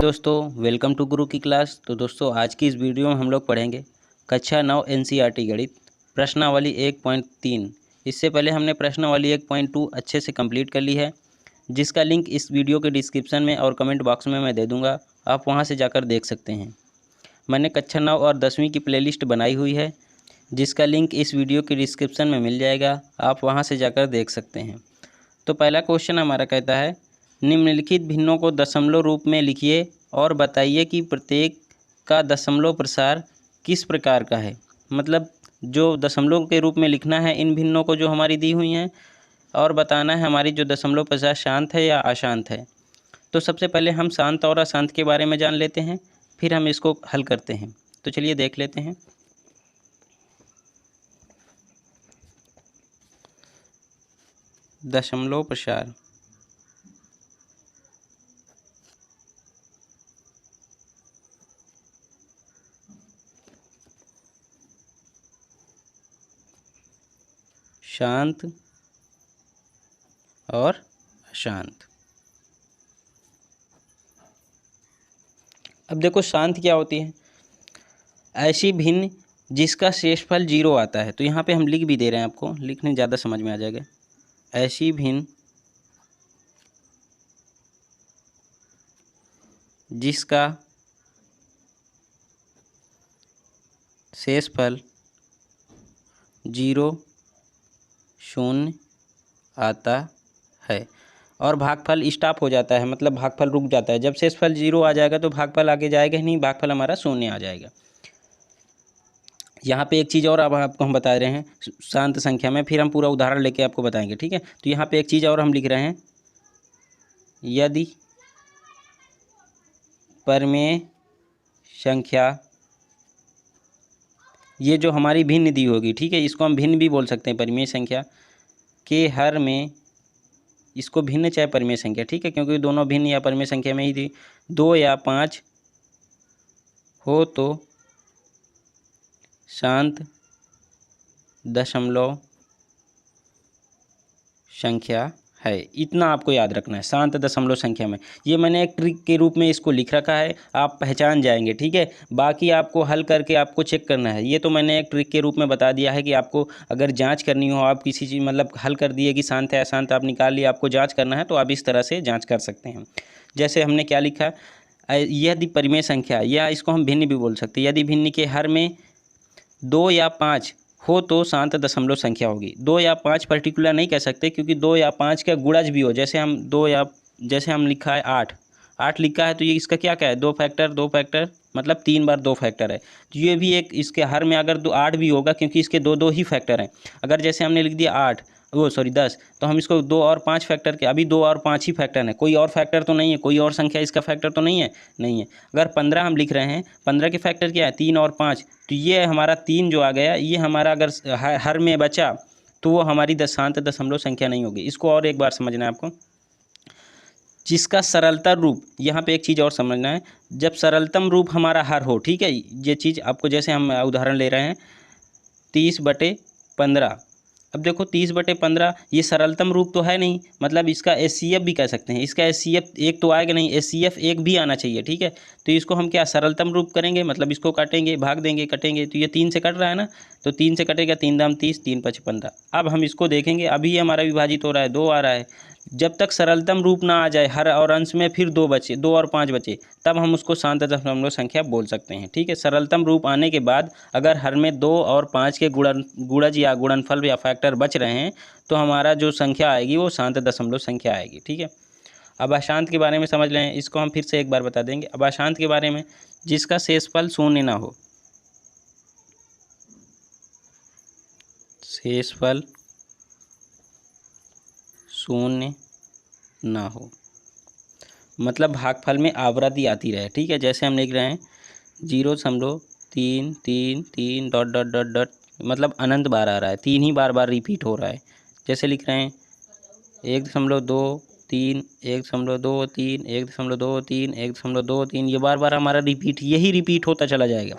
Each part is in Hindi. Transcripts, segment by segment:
दोस्तों, वेलकम टू गुरु की क्लास। तो दोस्तों, आज की इस वीडियो में हम लोग पढ़ेंगे कक्षा 9 एनसीईआरटी गणित प्रश्नावली 1.3। इससे पहले हमने प्रश्नावली 1.2 अच्छे से कंप्लीट कर ली है, जिसका लिंक इस वीडियो के डिस्क्रिप्शन में और कमेंट बॉक्स में मैं दे दूंगा। आप वहां से जाकर देख सकते हैं। मैंने कक्षा 9 और 10वीं की प्लेलिस्ट बनाई हुई है, जिसका लिंक इस वीडियो के डिस्क्रिप्शन में मिल जाएगा। आप वहाँ से जाकर देख सकते हैं। तो पहला क्वेश्चन हमारा कहता है, निम्नलिखित भिन्नों को दशमलव रूप में लिखिए और बताइए कि प्रत्येक का दशमलव प्रसार किस प्रकार का है। मतलब जो दशमलव के रूप में लिखना है इन भिन्नों को जो हमारी दी हुई हैं, और बताना है हमारी जो दशमलव प्रसार शांत है या अशांत है। तो सबसे पहले हम शांत और अशांत के बारे में जान लेते हैं, फिर हम इसको हल करते हैं। तो चलिए देख लेते हैं। दशमलव प्रसार शांत और अशांत। अब देखो, शांत क्या होती है? ऐसी भिन्न जिसका शेषफल 0 आता है। तो यहाँ पे हम लिख भी दे रहे हैं, आपको लिखने ज़्यादा समझ में आ जाएगा। ऐसी भिन्न जिसका शेषफल 0, 0 आता है और भागफल स्टॉप हो जाता है, मतलब भागफल रुक जाता है। जब शेषफल 0 आ जाएगा तो भागफल आगे जाएगा ही नहीं, भागफल हमारा 0 आ जाएगा। यहाँ पे एक चीज़ और अब आपको हम बता रहे हैं शांत संख्या में, फिर हम पूरा उदाहरण लेके आपको बताएंगे, ठीक है। तो यहाँ पे एक चीज़ और हम लिख रहे हैं, यदि परिमेय संख्या, ये जो हमारी भिन्न दी होगी, ठीक है, इसको हम भिन्न भी बोल सकते हैं, परिमेय संख्या के हर में, इसको भिन्न चाहे परिमेय संख्या, ठीक है, क्योंकि दोनों भिन्न या परिमेय संख्या में ही थी, 2 या 5 हो तो शांत दशमलव संख्या है। इतना आपको याद रखना है, शांत दशमलव संख्या में। ये मैंने एक ट्रिक के रूप में इसको लिख रखा है, आप पहचान जाएंगे, ठीक है। बाकी आपको हल करके आपको चेक करना है। ये तो मैंने एक ट्रिक के रूप में बता दिया है कि आपको अगर जांच करनी हो, आप किसी चीज़ मतलब हल कर दिए कि शांत है अशांत, आप निकाल लिए, आपको जाँच करना है तो आप इस तरह से जाँच कर सकते हैं। जैसे हमने क्या लिखा, यदि परिमेय संख्या, या इसको हम भिन्न भी बोल सकते हैं, यदि भिन्न के हर में 2 या 5 हो तो शांत दशमलव संख्या होगी। 2 या 5 पर्टिकुलर नहीं कह सकते, क्योंकि 2 या 5 का गुणज भी हो। जैसे हम लिखा है 8 लिखा है, तो ये इसका क्या है, 2 फैक्टर मतलब 3 बार 2 फैक्टर है। तो ये भी एक, इसके हर में अगर 8 भी होगा, क्योंकि इसके 2 ही फैक्टर हैं। अगर जैसे हमने लिख दिया 10, तो हम इसको 2 और 5 फैक्टर के, अभी 2 और 5 ही फैक्टर है, कोई और फैक्टर तो नहीं है, कोई और संख्या इसका फैक्टर तो नहीं है। अगर 15 हम लिख रहे हैं, 15 के फैक्टर क्या है, 3 और 5, तो ये हमारा 3 जो आ गया, ये हमारा अगर हर में बचा तो वो हमारी शांत दशमलव संख्या नहीं होगी। इसको और एक बार समझना है आपको। जिसका सरलतम रूप, यहाँ पे एक चीज़ और समझना है, जब सरलतम रूप हमारा हर हो, ठीक है, ये चीज़ आपको, जैसे हम उदाहरण ले रहे हैं 30/15। अब देखो 30/15 ये सरलतम रूप तो है नहीं, मतलब इसका एचसीएफ भी कह सकते हैं। इसका एचसीएफ एक तो आएगा नहीं, एचसीएफ एक भी आना चाहिए, ठीक है। तो इसको हम क्या सरलतम रूप करेंगे, मतलब इसको काटेंगे, भाग देंगे, कटेंगे, तो ये 3 से कट रहा है ना, तो 3 से कटेगा, 3 दाम 30, 3 5 15। अब हम इसको देखेंगे, अभी हमारा विभाजित हो रहा है, 2 आ रहा है। जब तक सरलतम रूप ना आ जाए हर और अंश में, फिर 2 बचे, 2 और 5 बचे, तब हम उसको शांत दशमलव संख्या बोल सकते हैं, ठीक है। सरलतम रूप आने के बाद अगर हर में 2 और 5 के गुणज या गुणनफल या फैक्टर बच रहे हैं, तो हमारा जो संख्या आएगी वो शांत दशमलव संख्या आएगी, ठीक है। अब अशांत के बारे में समझ लें, इसको हम फिर से एक बार बता देंगे। अब अशांत के बारे में, जिसका शेषफल 0 ना हो, शेषफल 0 ना हो, मतलब भागफल में आवृत्ति आती रहे, ठीक है। जैसे हम लिख रहे हैं 0.333 डॉट डॉट डॉट डॉट, मतलब अनंत बार आ रहा है, 3 ही बार रिपीट हो रहा है। जैसे लिख रहे हैं 1.23 1.23 1.23 1.23, ये बार हमारा यही रिपीट होता चला जाएगा।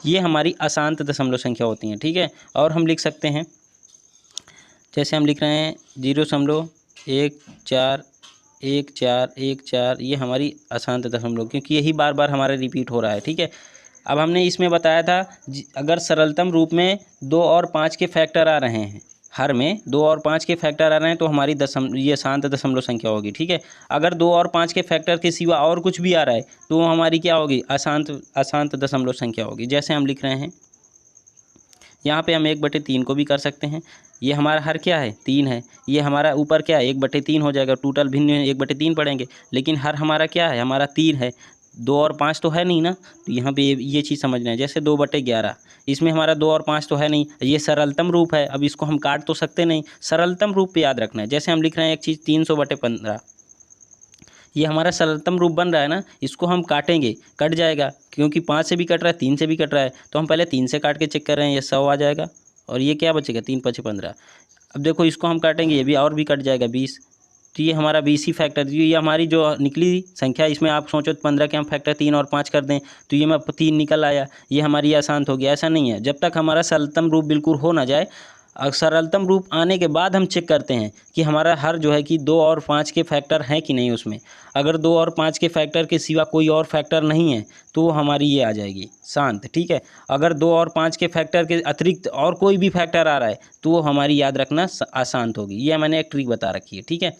ये हमारी अशांत दशमलव संख्या होती हैं, ठीक है। और हम लिख सकते हैं, जैसे हम लिख रहे हैं 0.14 1 4 1 4, ये हमारी अशांत दशमलव, क्योंकि यही बार बार हमारा रिपीट हो रहा है। ठीक है, अब हमने इसमें बताया था अगर सरलतम रूप में 2 और 5 के फैक्टर आ रहे हैं, हर में 2 और 5 के फैक्टर आ रहे हैं तो हमारी ये शांत दशमलव संख्या होगी। ठीक है, अगर 2 और 5 के फैक्टर के सिवा और कुछ भी आ रहा है तो वो हमारी क्या होगी, अशांत दशमलव संख्या होगी। जैसे हम लिख रहे हैं यहाँ पे हम 1/3 को भी कर सकते हैं। ये हमारा हर क्या है, 3 है। ये हमारा ऊपर क्या है, 1/3 हो जाएगा, टोटल भिन्न 1/3 पढ़ेंगे, लेकिन हर हमारा क्या है, हमारा 3 है। 2 और 5 तो है नहीं ना, तो यहाँ पे ये चीज़ समझना है। जैसे 2/11, इसमें हमारा 2 और 5 तो है नहीं, ये सरलतम रूप है। अब इसको हम काट तो सकते नहीं, सरलतम रूप पे याद रखना है। जैसे हम लिख रहे हैं एक चीज़ 300/15, ये हमारा सरलतम रूप बन रहा है ना, इसको हम काटेंगे, कट जाएगा, क्योंकि 5 से भी कट रहा है, 3 से भी कट रहा है, तो हम पहले 3 से काट के चेक कर रहे हैं, ये 100 आ जाएगा। और ये क्या बचेगा, 3 5 15। अब देखो इसको हम काटेंगे, ये भी और भी कट जाएगा, 20। तो ये हमारा 20 ही फैक्टर, ये हमारी जो निकली संख्या, इसमें आप सोचो 15 के हम फैक्टर 3 और 5 कर दें तो ये 3 निकल आया, ये हमारी अशांत हो गया। ऐसा नहीं है, जब तक हमारा सरलतम रूप बिल्कुल हो ना जाए, सरलतम रूप आने के बाद हम चेक करते हैं कि हमारा हर जो है कि 2 और 5 के फैक्टर हैं कि नहीं उसमें। अगर 2 और 5 के फैक्टर के सिवा कोई और फैक्टर नहीं है तो हमारी ये आ जाएगी शांत। ठीक है, अगर 2 और 5 के फैक्टर के अतिरिक्त और कोई भी फैक्टर आ रहा है तो वो हमारी याद रखना अशांत होगी। ये मैंने एक ट्रिक बता रखी है। ठीक है,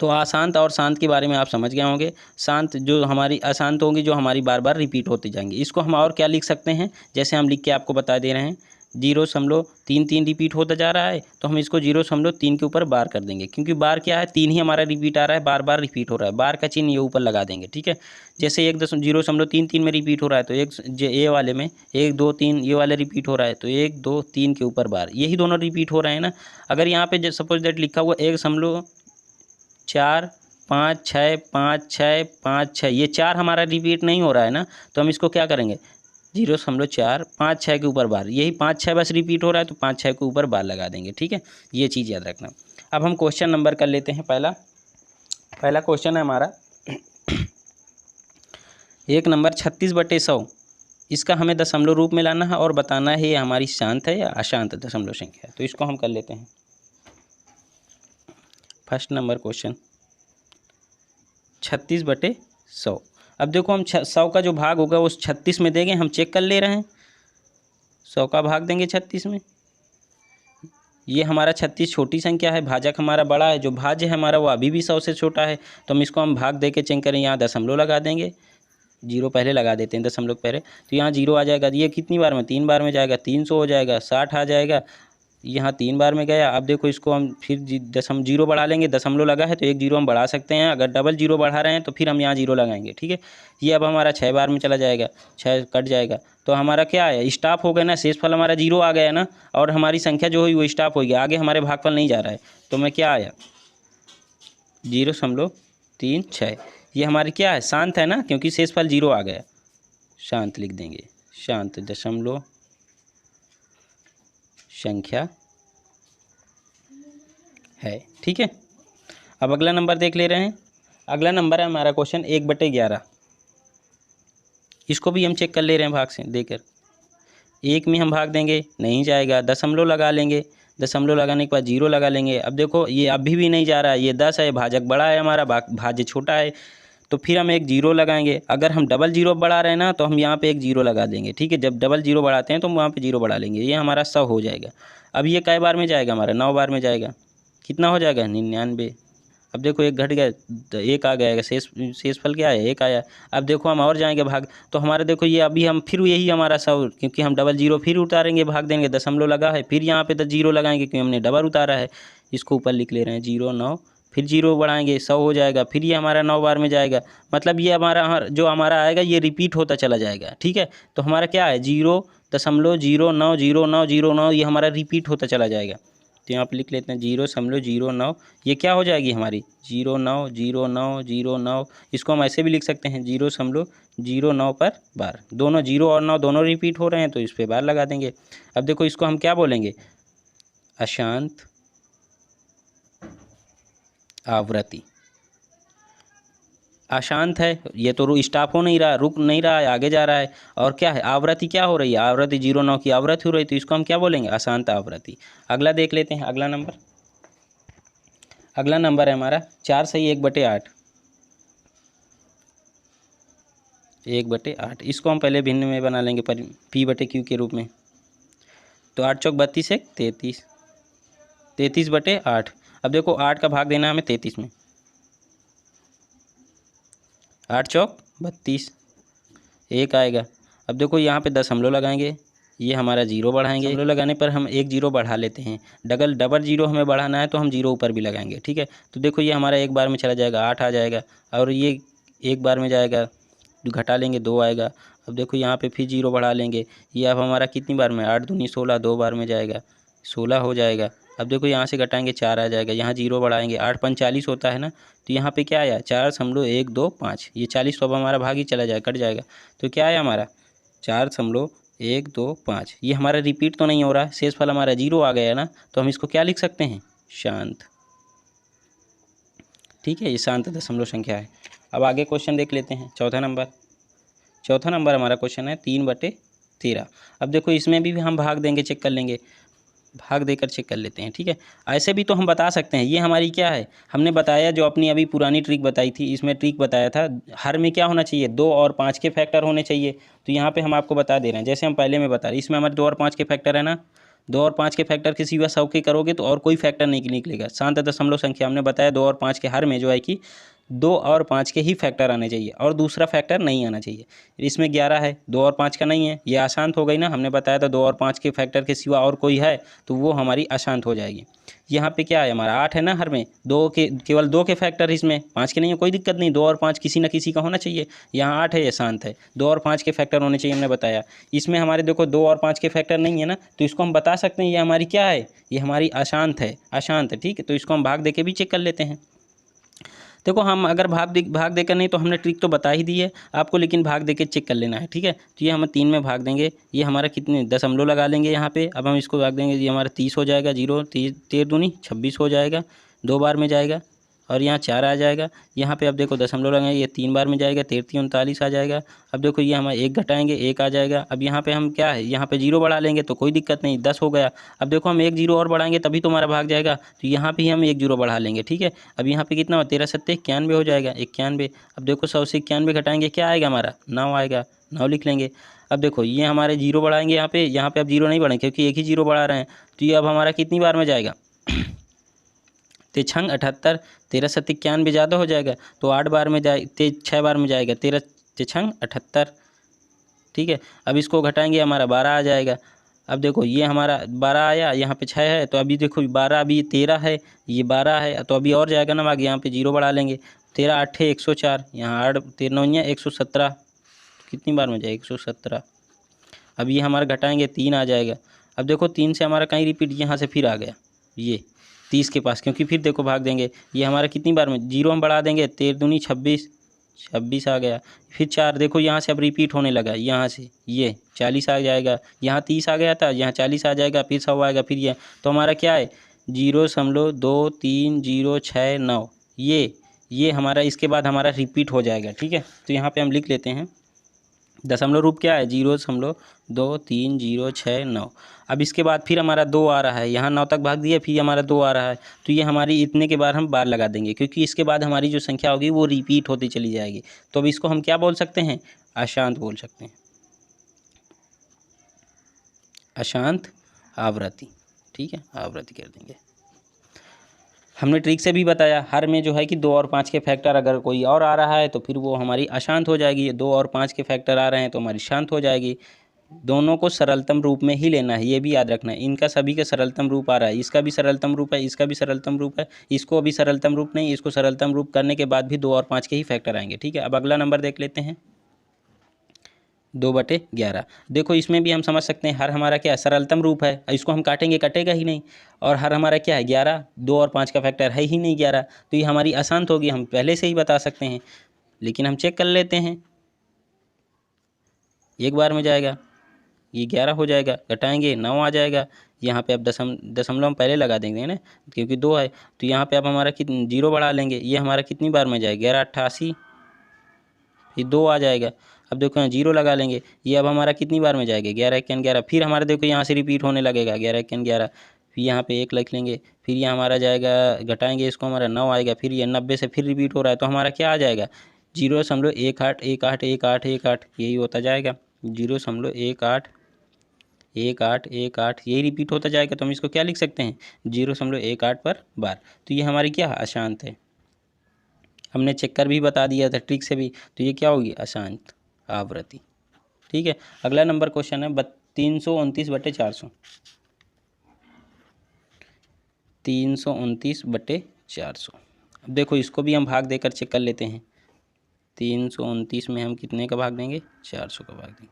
तो अशांत और शांत के बारे में आप समझ गए होंगे। शांत जो हमारी अशांत होंगी, जो हमारी बार बार रिपीट होती जाएंगी। इसको हम और क्या लिख सकते हैं, जैसे हम लिख के आपको बता दे रहे हैं, 0.33 रिपीट होता जा रहा है तो हम इसको 0.3 के ऊपर बार कर देंगे, क्योंकि बार क्या है, 3 ही हमारा रिपीट आ रहा है, बार बार रिपीट हो रहा है, बार का चिन्ह ये ऊपर लगा देंगे। ठीक है, जैसे 0.33 में रिपीट हो रहा है तो ये वाले में 1 2 3 ये वाले रिपीट हो रहा है तो 1 2 3 के ऊपर बार, यही दोनों रिपीट हो रहे हैं ना। अगर यहाँ पे सपोज दैट लिखा हुआ 1.4 5 6 5 6 5 6, ये 4 हमारा रिपीट नहीं हो रहा है ना, तो हम इसको क्या करेंगे, 0.4 5 6 के ऊपर बार, यही 5 6 बस रिपीट हो रहा है तो 5 6 के ऊपर बार लगा देंगे। ठीक है, ये चीज़ याद रखना। अब हम क्वेश्चन नंबर कर लेते हैं। पहला क्वेश्चन है हमारा 1 नंबर 36/100, इसका हमें दशमलव रूप में लाना है और बताना है ये हमारी शांत है या अशांत दशमलव संख्या है। तो इसको हम कर लेते हैं। First number question 36/100। अब देखो हम 100 का जो भाग होगा वो 36 में देंगे, हम चेक कर ले रहे हैं, 100 का भाग देंगे 36 में। ये हमारा 36 छोटी संख्या है, भाजक हमारा बड़ा है, जो भाज्य है हमारा वो अभी भी 100 से छोटा है, तो हम इसको हम भाग दे के चेक करें, यहाँ दशमलव लगा देंगे, 0 पहले लगा देते हैं दशमलव पहले, तो यहाँ 0 आ जाएगा। ये कितनी बार में, 3 बार में जाएगा, 300 हो जाएगा, 60 आ जाएगा, यहाँ 3 बार में गया। अब देखो इसको हम फिर 0 बढ़ा लेंगे, दशमलव लगा है तो 1 0 हम बढ़ा सकते हैं, अगर डबल 0 बढ़ा रहे हैं तो फिर हम यहाँ 0 लगाएंगे। ठीक है, ये अब हमारा 6 बार में चला जाएगा, 6 कट जाएगा, तो हमारा क्या है, स्टॉप हो गया ना, शेषफल हमारा 0 आ गया ना, और हमारी संख्या जो हुई वो स्टॉप हो गया, आगे हमारे भागफल नहीं जा रहा है, तो मैं क्या आया 0.36। ये हमारी क्या है, शांत है ना, क्योंकि शेषफल 0 आ गया, शांत लिख देंगे, शांत दशमलव संख्या है। ठीक है, अब अगला नंबर देख ले रहे हैं। अगला नंबर है हमारा क्वेश्चन 1/11, इसको भी हम चेक कर ले रहे हैं भाग से देकर। 1 में हम भाग देंगे, नहीं जाएगा, दशमलव लगा लेंगे, दशमलव लगाने के बाद 0 लगा लेंगे। अब देखो ये अभी भी नहीं जा रहा है, ये 10 है, भाजक बड़ा है हमारा, भाज्य छोटा है, तो फिर हम एक 0 लगाएंगे। अगर हम डबल 0 बढ़ा रहे हैं ना तो हम यहाँ पे एक 0 लगा देंगे। ठीक है, जब डबल 0 बढ़ाते हैं तो हम वहाँ पे 0 बढ़ा लेंगे, ये हमारा 100 हो जाएगा। अब ये कै बार में जाएगा, हमारा 9 बार में जाएगा, कितना हो जाएगा 99। अब देखो 1 घट गया, 1 आ गया, शेषफल क्या है, 1 आया। अब देखो हम और जाएंगे भाग, तो हमारे देखो ये अभी हम फिर यही हमारा 100, क्योंकि हम डबल 0 फिर उतारेंगे, भाग देंगे, दशमलव लगा है, फिर यहाँ पे 0 लगाएंगे क्योंकि हमने डबल उतारा है, इसको ऊपर लिख ले रहे हैं 0 9, फिर 0 बढ़ाएंगे, 100 हो जाएगा, फिर ये हमारा 9 बार में जाएगा। मतलब ये हमारा जो हमारा आएगा ये रिपीट होता चला जाएगा। ठीक है, तो हमारा क्या है 0.090909, ये हमारा रिपीट होता चला जाएगा। तो यहाँ पे लिख लेते हैं 0.09, ये क्या हो जाएगी हमारी 0.90909। इसको हम ऐसे भी लिख सकते हैं 0.09 पर बार, दोनों 0 और 9 दोनों रिपीट हो रहे हैं तो इस पर बार लगा देंगे। अब देखो इसको हम क्या बोलेंगे, अशांत आवृत्ति। अशांत है, ये तो स्टॉप हो नहीं रहा, रुक नहीं रहा है, आगे जा रहा है, और क्या है आवृत्ति क्या हो रही है, आवृत्ति 0.9 की आवृत्ति हो रही है, तो इसको हम क्या बोलेंगे, अशांत आवृत्ति। अगला देख लेते हैं, अगला नंबर अगला नंबर है हमारा 4 सही 1/8, 1/8। इसको हम पहले भिन्न में बना लेंगे पर P/Q के रूप में। तो 8 चौक 32 1 33, 33/8। अब देखो 8 का भाग देना है हमें 33 में, 8 चौक 32, 1 आएगा। अब देखो यहाँ पे दशमलव लगाएंगे, ये हमारा जीरो बढ़ाएंगे, दशमलव लगाने पर हम एक जीरो बढ़ा लेते हैं। डबल जीरो हमें बढ़ाना है तो हम जीरो ऊपर भी लगाएंगे, ठीक है। तो देखो ये हमारा एक बार में चला जाएगा, 8 आ जाएगा, और ये एक बार में जाएगा, घटा लेंगे 2 आएगा। अब देखो यहाँ पे फिर जीरो बढ़ा लेंगे, ये अब हमारा कितनी बार में, 8 दूनी 16, 2 बार में जाएगा, 16 हो जाएगा। अब देखो यहाँ से घटाएंगे 4 आ जाएगा, यहाँ जीरो बढ़ाएंगे, 8 5 40 होता है ना, तो यहाँ पे क्या आया 4.125, ये 40 तो अब हमारा भाग ही चला जाएगा, कट जाएगा। तो क्या आया हमारा 4.125। ये हमारा रिपीट तो नहीं हो रहा, शेष फल हमारा जीरो आ गया ना, तो हम इसको क्या लिख सकते हैं, शांत। ठीक है, ये शांत दशमलव संख्या है। अब आगे क्वेश्चन देख लेते हैं। चौथा नंबर हमारा क्वेश्चन है 3/13। अब देखो इसमें भी हम भाग देंगे, चेक कर लेंगे, भाग देकर चेक कर लेते हैं, ठीक है। ऐसे भी तो हम बता सकते हैं, ये हमारी क्या है, हमने बताया जो अपनी अभी पुरानी ट्रिक बताई थी, इसमें ट्रिक बताया था हर में क्या होना चाहिए, 2 और 5 के फैक्टर होने चाहिए। तो यहाँ पे हम आपको बता दे रहे हैं, जैसे हम पहले में बता रहे, इसमें हमारे 2 और 5 के फैक्टर है ना, 2 और 5 के फैक्टर के सिवा 100 के करोगे तो और कोई फैक्टर नहीं निकलेगा। शांत दशमलव संख्या हमने बताया 2 और 5 के हर में जो है कि 2 और 5 के ही फैक्टर आने चाहिए और दूसरा फैक्टर नहीं आना चाहिए। इसमें 11 है, 2 और 5 का नहीं है, ये अशांत हो गई ना, हमने बताया था 2 और 5 के फैक्टर के सिवा और कोई है तो वो हमारी अशांत हो जाएगी। यहाँ पे क्या है हमारा 8 है ना, हर में 2 के, केवल 2 के फैक्टर, इसमें 5 के नहीं है, कोई दिक्कत नहीं, 2 और 5 किसी न किसी का होना चाहिए। यहाँ 8 है, ये शांत है, 2 और 5 के फैक्टर होने चाहिए, हमने बताया। इसमें हमारे देखो 2 और 5 के फैक्टर नहीं है ना, तो इसको हम बता सकते हैं ये हमारी क्या है, ये हमारी अशांत है, अशांत है, ठीक है। तो इसको हम भाग दे के भी चेक कर लेते हैं। देखो हम अगर भाग देकर नहीं तो हमने ट्रिक तो बता ही दी है आपको, लेकिन भाग देकर चेक कर लेना है, ठीक है। तो ये हम 3 में भाग देंगे, ये हमारा कितने दशमलव लगा लेंगे यहाँ पे। अब हम इसको भाग देंगे, ये हमारा 30 हो जाएगा, 0 13 दूनी 26 हो जाएगा, 2 बार में जाएगा, और यहाँ 4 आ जाएगा। यहाँ पे अब देखो दशमलव लगाएंगे, ये 3 बार में जाएगा, 13 39 आ जाएगा। अब देखो ये हम 1 घटाएंगे, 1 आ जाएगा। अब यहाँ पे हम क्या है, यहाँ पे 0 बढ़ा लेंगे तो कोई दिक्कत नहीं, 10 हो गया। अब देखो हम 1 0 और बढ़ाएंगे तभी तो हमारा भाग जाएगा, तो यहाँ पे ही हम 1 0 बढ़ा लेंगे, ठीक है। अब यहाँ पे कितना हो, 13 7 91 हो जाएगा, 91। अब देखो 100 से 91 घटाएंगे, क्या आएगा हमारा, 9 आएगा, 9 लिख लेंगे। अब देखो ये हमारे 0 बढ़ाएंगे, यहाँ पे अब 0 नहीं बढ़ेंगे क्योंकि एक ही 0 बढ़ा रहे हैं, तो ये अब हमारा कितनी बार में जाएगा, 3 78, 13 7 91 ज़्यादा हो जाएगा, तो 8 बार में जाए, 6 बार में जाएगा, 13 6 78, ठीक है। अब इसको घटाएंगे, हमारा 12 आ जाएगा। अब देखो ये हमारा 12 आया, यहाँ पे 6 है, तो अभी देखो 12, अभी 13 है, ये 12 है, तो अभी और जाएगा ना आगे, यहाँ पे 0 बढ़ा लेंगे, 13 8 104, यहाँ 8 13 9 117, कितनी बार में जाएगा, 117। अब ये हमारा घटाएंगे, 3 आ जाएगा। अब देखो 3 से हमारा कहीं रिपीट, यहाँ से फिर आ गया ये 30 के पास, क्योंकि फिर देखो भाग देंगे, ये हमारा कितनी बार में, 0 हम बढ़ा देंगे, 13 दूनी 26, 26 आ गया। फिर 4 देखो यहाँ से अब रिपीट होने लगा, यहाँ से ये 40 आ जाएगा, यहाँ 30 आ गया था, यहाँ 40 आ जाएगा, फिर 100 आएगा, फिर ये, तो हमारा क्या है 0.2309, ये हमारा, इसके बाद हमारा रिपीट हो जाएगा, ठीक है। तो यहाँ पे हम लिख लेते हैं, दशमलव रूप क्या है 0.2309। अब इसके बाद फिर हमारा 2 आ रहा है, यहाँ 9 तक भाग दिया, फिर हमारा 2 आ रहा है, तो ये हमारी इतने के बाद हम बार लगा देंगे, क्योंकि इसके बाद हमारी जो संख्या होगी वो रिपीट होती चली जाएगी। तो अब इसको हम क्या बोल सकते हैं, अशांत बोल सकते हैं, अशांत आवृत्ति, ठीक है, आवृत्ति कर देंगे। हमने ट्रिक से भी बताया, हर में जो है कि 2 और 5 के फैक्टर अगर कोई और आ रहा है तो फिर वो हमारी अशांत हो जाएगी, 2 और 5 के फैक्टर आ रहे हैं तो हमारी शांत हो जाएगी। दोनों को सरलतम रूप में ही लेना है, ये भी याद रखना है। इनका सभी का सरलतम रूप आ रहा है, इसका भी सरलतम रूप है, इसका भी सरलतम रूप है, इसको अभी सरलतम रूप नहीं, इसको सरलतम रूप करने के बाद भी 2 और 5 के ही फैक्टर आएंगे, ठीक है। अब अगला नंबर देख लेते हैं, 2/11। देखो इसमें भी हम समझ सकते हैं, हर हमारा क्या है, सरलतम रूप है, इसको हम काटेंगे कटेगा ही नहीं, और हर हमारा क्या है 11, 2 और 5 का फैक्टर है ही नहीं 11, तो ये हमारी अशांत होगी, हम पहले से ही बता सकते हैं, लेकिन हम चेक कर लेते हैं। एक बार में जाएगा, ये 11 हो जाएगा, घटाएंगे 9 आ जाएगा। यहाँ पे अब दशमलव हम पहले लगा देंगे ना, क्योंकि 2 है, तो यहाँ पे अब हमारा कितनी 0 बढ़ा लेंगे, ये हमारा कितनी बार में जाएगा 11 88, ये 2 आ जाएगा। अब देखो यहाँ 0 लगा लेंगे, ये अब हमारा कितनी बार में जाएगा 11 1 11, फिर हमारा देखो यहाँ से रिपीट होने लगेगा 11 1 11, फिर यहाँ पे 1 लिख लेंगे, फिर ये हमारा जाएगा, घटाएंगे इसको, हमारा 9 आएगा, फिर ये 90 से फिर रिपीट हो रहा है तो हमारा क्या आ जाएगा 0.18181818 यही होता जाएगा 0.1818 यही रिपीट होता जाएगा। तो हम इसको क्या लिख सकते हैं 0.18 पर बार। तो ये हमारी क्या अशांत है, हमने चेक कर भी बता दिया था ट्रिक से भी। तो ये क्या होगी अशांत आवृत्ति। ठीक है, अगला नंबर क्वेश्चन है 329/400 329/400। अब देखो इसको भी हम भाग देकर चेक कर लेते हैं। 329 में हम कितने का भाग देंगे 400 का भाग देंगे।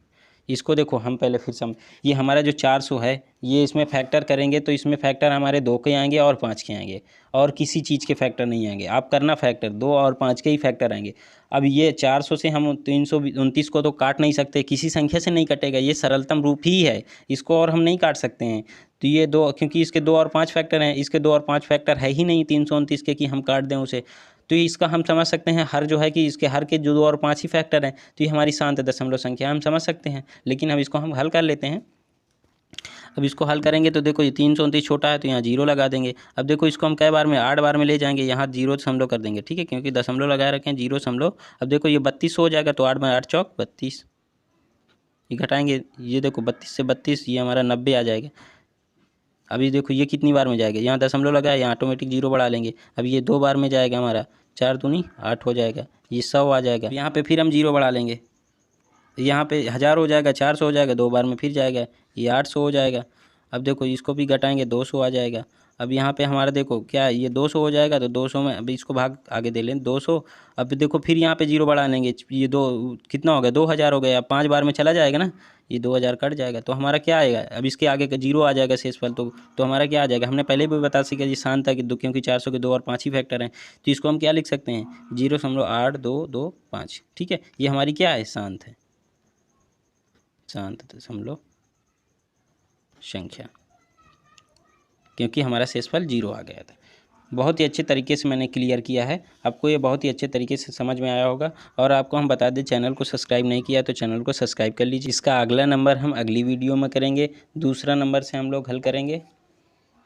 इसको देखो हम पहले फिर ये हमारा जो 400 है ये इसमें फैक्टर करेंगे तो इसमें फैक्टर हमारे 2 के आएंगे और 5 के आएंगे और किसी चीज़ के फैक्टर नहीं आएंगे। आप करना फैक्टर 2 और 5 के ही फैक्टर आएंगे। अब ये 400 से हम 329 को तो काट नहीं सकते, किसी संख्या से नहीं कटेगा, ये सरलतम रूप ही है, इसको और हम नहीं काट सकते हैं। तो ये 2, क्योंकि इसके 2 और 5 फैक्टर हैं, इसके 2 और 5 फैक्टर है ही नहीं 329 के कि हम काट दें उसे। तो इसका हम समझ सकते हैं हर जो है कि इसके हर के जो 2 और 5 ही फैक्टर हैं, तो ये हमारी शांत दशमलव संख्या हम समझ सकते हैं। लेकिन अब इसको हम हल कर लेते हैं। अब इसको हल करेंगे तो देखो ये 329 छोटा है तो यहाँ 0 लगा देंगे। अब देखो इसको हम कई बार में 8 बार में ले जाएंगे, यहाँ 0 दशमलव कर देंगे। ठीक है, क्योंकि दशमलव लगाए रखें 0 दशमलव। अब देखो ये 32 हो जाएगा तो 8 में 8 चौक 32, ये घटाएंगे, ये देखो 32 से 32 ये हमारा 90 आ जाएगा। अभी देखो ये कितनी बार में जाएगा, यहाँ दशमलव लगाया, यहाँ ऑटोमेटिक 0 बढ़ा लेंगे। अब ये 2 बार में जाएगा, हमारा 4 दूनी 8 हो जाएगा, ये 100 आ जाएगा। यहाँ पे फिर हम 0 बढ़ा लेंगे, यहाँ पे 1000 हो जाएगा, 400 हो जाएगा, 2 बार में फिर जाएगा, ये 800 हो जाएगा। अब देखो इसको भी घटाएंगे 200 आ जाएगा। अब यहाँ पे हमारा देखो क्या ये 200 हो जाएगा तो 200 में अभी इसको भाग आगे दे लें 200। अब देखो फिर यहाँ पे 0 बढ़ा लेंगे, ये 2 कितना हो गया 2000 हो गया। अब 5 बार में चला जाएगा ना, ये 2000 कट जाएगा तो हमारा क्या आएगा, अब इसके आगे का 0 आ जाएगा शेषफल। तो हमारा क्या आ जाएगा, हमने पहले भी बता सका ये शांत है कि क्योंकि 400 के 2 और 5 ही फैक्टर हैं। तो इसको हम क्या लिख सकते हैं 0.8225। ठीक है, ये हमारी क्या है शांत है, शांत दशमलव संख्या, क्योंकि हमारा शेषफल 0 आ गया था। बहुत ही अच्छे तरीके से मैंने क्लियर किया है, आपको ये बहुत ही अच्छे तरीके से समझ में आया होगा। और आपको हम बता दें चैनल को सब्सक्राइब नहीं किया तो चैनल को सब्सक्राइब कर लीजिए। इसका अगला नंबर हम अगली वीडियो में करेंगे, दूसरा नंबर से हम लोग हल करेंगे।